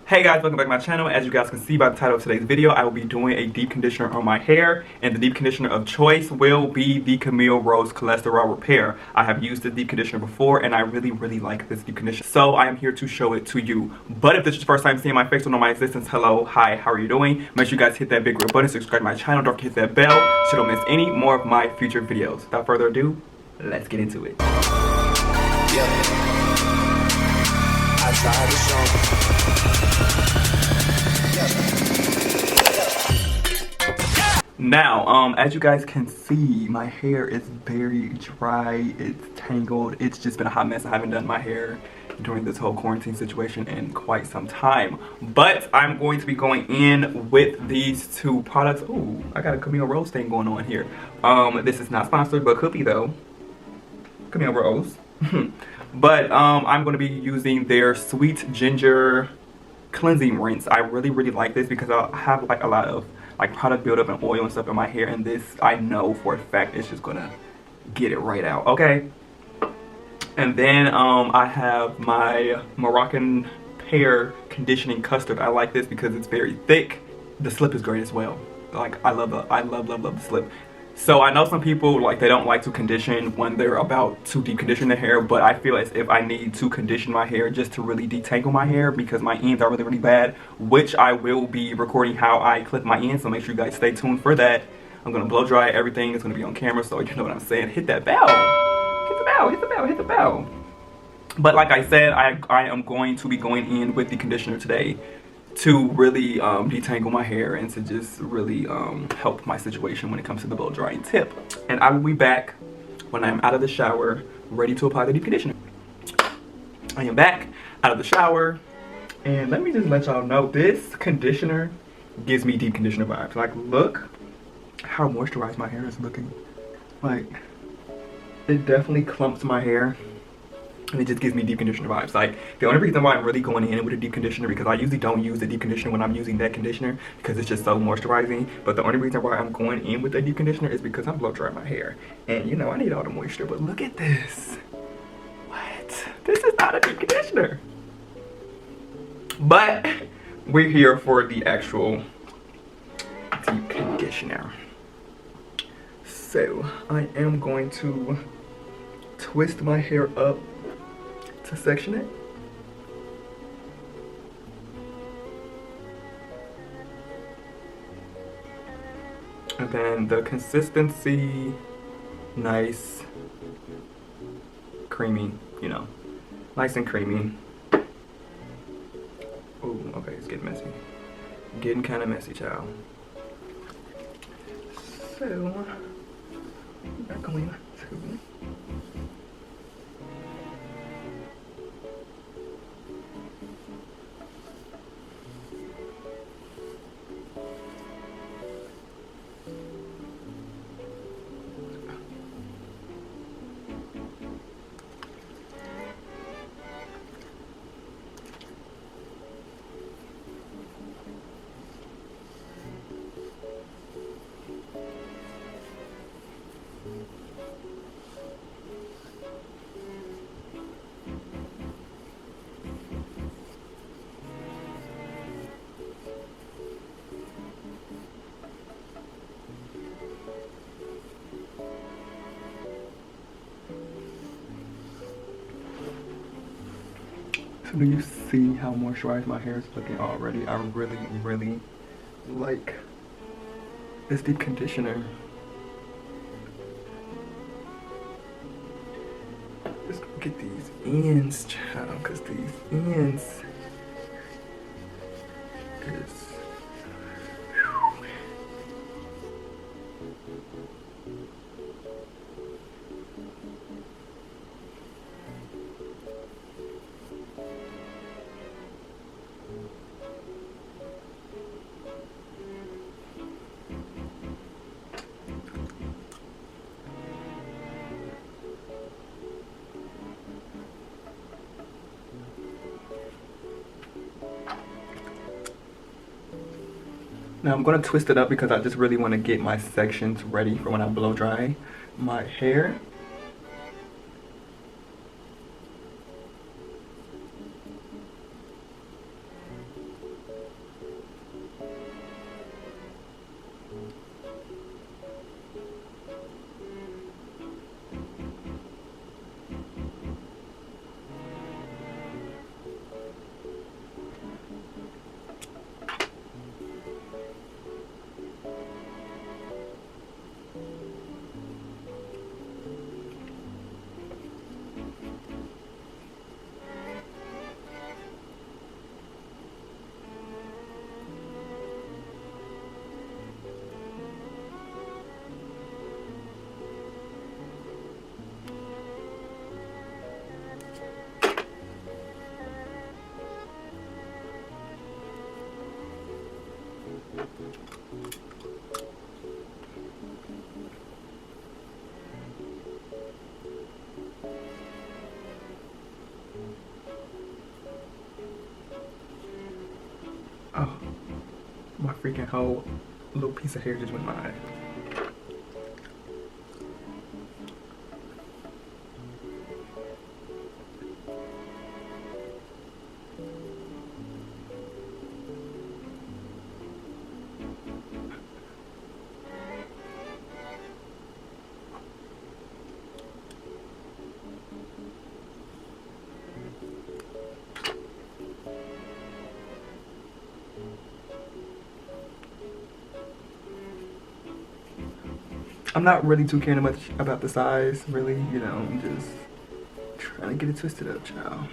Hey guys, welcome back to my channel. As you guys can see by the title of today's video, I will be doing a deep conditioner on my hair, and the deep conditioner of choice will be the Camille Rose Cholesterol Repair. I have used this deep conditioner before and I really like this deep conditioner, so I am here to show it to you. But if this is your first time seeing my face or know my existence, hello, hi, how are you doing? Make sure you guys hit that big red button, subscribe to my channel, don't forget to hit that bell so you don't miss any more of my future videos. Without further ado, let's get into it. I tried to show. Now, as you guys can see, my hair is very dry, it's tangled, it's just been a hot mess. I haven't done my hair during this whole quarantine situation in quite some time. But I'm going to be going in with these two products. Ooh, I got a Camille Rose thing going on here. This is not sponsored, but could be though. Camille Rose. But I'm going to be using their Sweet Ginger Cleansing Rinse. I really like this because I have like a lot of like product buildup and oil and stuff in my hair, and this I know for a fact it's just gonna get it right out. Okay, and then I have my Moroccan Pear Conditioning Custard. I like this because it's very thick. The slip is great as well. Like I love the slip. So I know some people like they don't like to condition when they're about to deep condition their hair, but I feel as if I need to condition my hair just to really detangle my hair because my ends are really bad, which I will be recording how I clip my ends, so make sure you guys stay tuned for that. I'm gonna blow dry everything. It's gonna be on camera, so you know what I'm saying. Hit that bell. Hit the bell, hit the bell, hit the bell. But like I said, I am going to be going in with the conditioner today to really detangle my hair and to just really help my situation when it comes to the blow drying tip. And I will be back when I am out of the shower, ready to apply the deep conditioner. I am back out of the shower, and let me just let y'all know, this conditioner gives me deep conditioner vibes. Like, look how moisturized my hair is looking. Like, it definitely clumps my hair. And it just gives me deep conditioner vibes. Like, the only reason why I'm really going in with a deep conditioner, because I usually don't use the deep conditioner when I'm using that conditioner because it's just so moisturizing. But the only reason why I'm going in with a deep conditioner is because I'm blow drying my hair. And you know, I need all the moisture. But look at this. What? This is not a deep conditioner. But we're here for the actual deep conditioner. So I am going to twist my hair up to section it. And then the consistency, nice, creamy, you know, nice and creamy. Oh, okay, it's getting messy. Getting kind of messy, child. So, we're going to So do you see how moisturized my hair is looking already? I really like this deep conditioner. Just get these ends, child, because these ends is Now I'm going to twist it up because I just really want to get my sections ready for when I blow dry my hair. Oh, my freaking whole little piece of hair just went in my eye. I'm not really too caring much about the size, really, you know, I'm just trying to get it twisted up, child.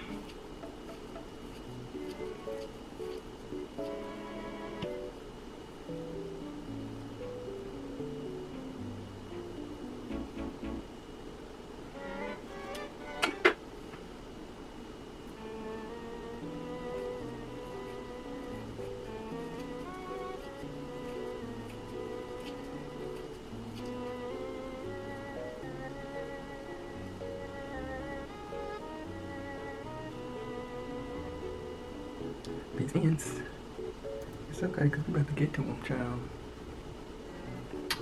These ends. It's okay, because we're about to get to them, child.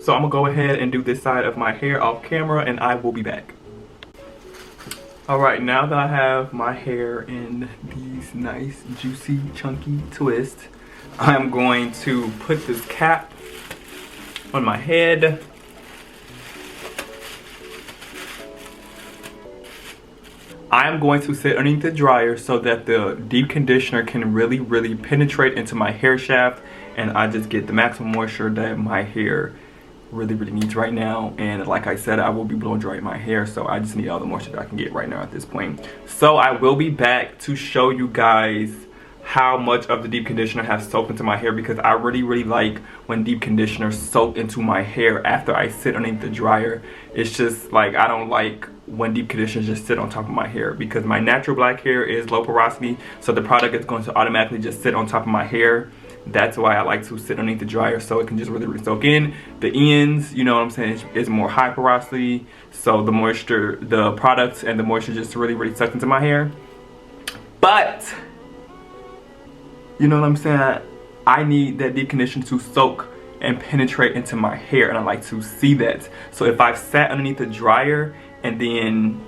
So I'm gonna go ahead and do this side of my hair off camera, and I will be back. Alright, now that I have my hair in these nice, juicy, chunky twists, I'm going to put this cap on my head. I'm going to sit underneath the dryer so that the deep conditioner can really penetrate into my hair shaft, and I just get the maximum moisture that my hair really needs right now. And like I said, I will be blow drying my hair, so I just need all the moisture that I can get right now at this point. So I will be back to show you guys how much of the deep conditioner has soaked into my hair, because I really like when deep conditioner soak into my hair after I sit underneath the dryer. It's just like, I don't like when deep conditioners just sit on top of my hair, because my natural black hair is low porosity, so the product is going to automatically just sit on top of my hair. That's why I like to sit underneath the dryer, so it can just really soak in. The ends, you know what I'm saying, is more high porosity, so the moisture, the products and the moisture just really sucks into my hair. But you know what I'm saying, I need that deep conditioner to soak and penetrate into my hair, and I like to see that. So if I've sat underneath the dryer and then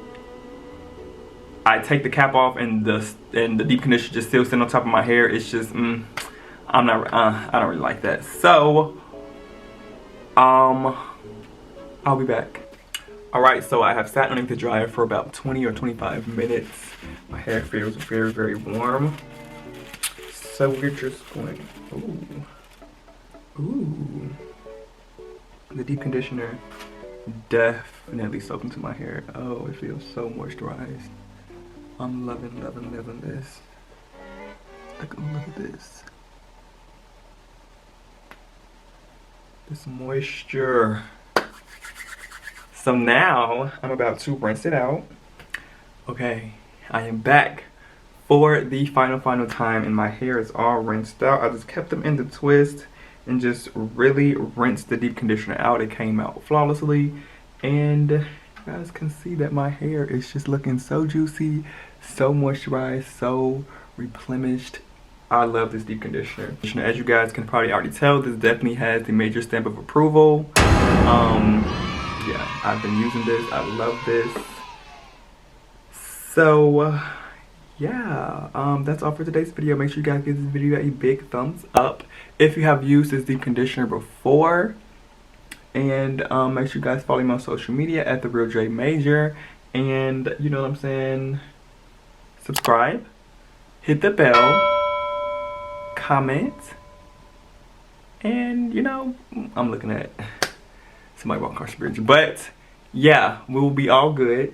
I take the cap off and the deep conditioner just still sitting on top of my hair, it's just I don't really like that. So I'll be back. Alright, so I have sat underneath the dryer for about 20 or 25 minutes. My hair feels very warm. So we're just going, ooh. The deep conditioner definitely soaked into my hair. Oh, it feels so moisturized. I'm loving this. Look at this. This moisture. So now I'm about to rinse it out. Okay, I am back for the final time, and my hair is all rinsed out. I just kept them in the twist and just really rinsed the deep conditioner out. It came out flawlessly, and you guys can see that my hair is just looking so juicy, so moisturized, so replenished. I love this deep conditioner. As you guys can probably already tell, this definitely has the major stamp of approval. Yeah, I've been using this. I love this. So yeah, that's all for today's video. Make sure you guys give this video a big thumbs up if you have used this deep conditioner before, and make sure you guys follow me on social media at @TheRealJMajor, and you know what I'm saying, subscribe, hit the bell, comment, and you know, I'm looking at somebody walking across the bridge, but yeah, we will be all good.